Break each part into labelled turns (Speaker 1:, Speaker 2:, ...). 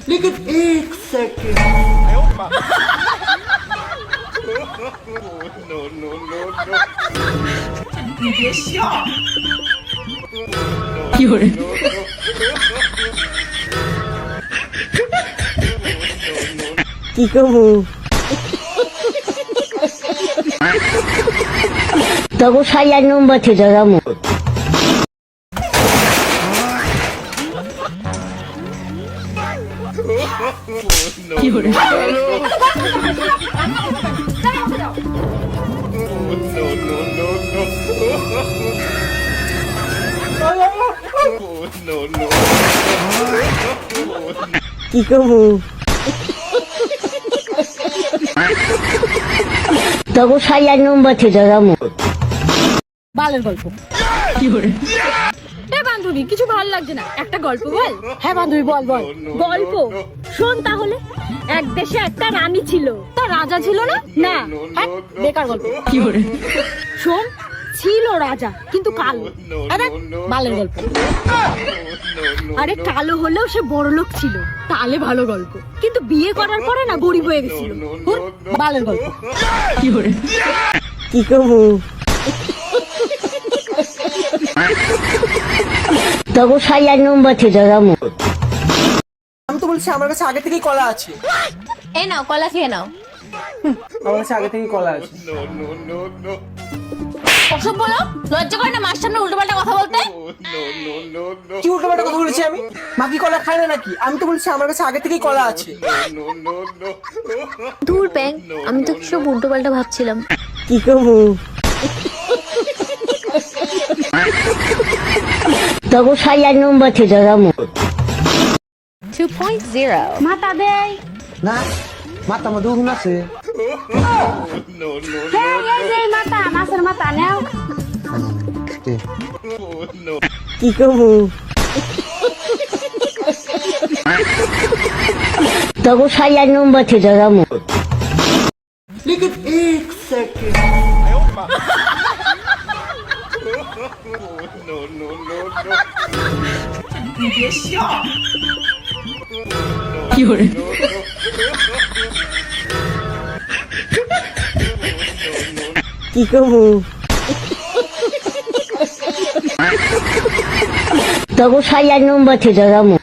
Speaker 1: लेकिन एक second no no no no
Speaker 2: 你别笑。
Speaker 3: কি করবো তবু সাইয়ার নম্বর থেকে যাবো কি করবো তবু সাইয়ার নম্বর থেকে যাবো
Speaker 4: বালের গল্প এ বান্ধবী কিছু ভালো লাগছে না, একটা গল্প বল। হ্যাঁ বান্ধবী বল বল। গল্প শোন তাহলে। এক দেশে একটা রানী ছিল, তার রাজা ছিল না। না হ্যাঁ, বেকার গল্প। শোন, ছিল রাজা কিন্তু কালো। আরে বালের গল্প। আরে কালো হলেও সে বড় লোক ছিল, তাহলে ভালো গল্প। কিন্তু বিয়ে করার পরে না গরিব হয়ে গেছিল, বালের গল্প।
Speaker 3: কি করবো তবু সাইয়ার নম্বর থেকে যাবো
Speaker 5: আমি তো বলছি আমার কাছে আগে থেকেই কলা আছে।
Speaker 4: এই নাও কলা খেয়ে নাও।
Speaker 5: আমার কাছে আগে থেকেই কলা আছে।
Speaker 4: ওসব বলো, লজ্জা করে না মার সামনে উল্টোপাল্টা কথা বলতে?
Speaker 5: কি উল্টোপাল্টা কথা বলেছি আমি? মা কি কলা খায় না নাকি? আমি তো বলছি আমার কাছে আগে থেকেই কলা আছে।
Speaker 6: দূর ব্যাং, আমি তো সব উল্টোপাল্টা ভাবছিলাম।
Speaker 3: কি করবো তবু সাইয়ার নম্বর থেকে যাবো
Speaker 6: 2.0
Speaker 4: মাথা দেয়।
Speaker 5: না মাথা মধ্যে উনুন আছে।
Speaker 4: মাথা মাছের মাথা নেও।
Speaker 3: কি করবো তবু সাইয়ার নম্বর থেকে যাবো
Speaker 1: लेकिन एक second no no no no
Speaker 2: 你别笑。
Speaker 3: কি করবো তবু সাইয়ার নম্বর থেকে যাবো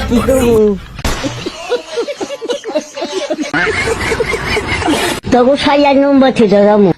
Speaker 3: কি করবো তবু সাইয়ার নম্বর থেকে যাবো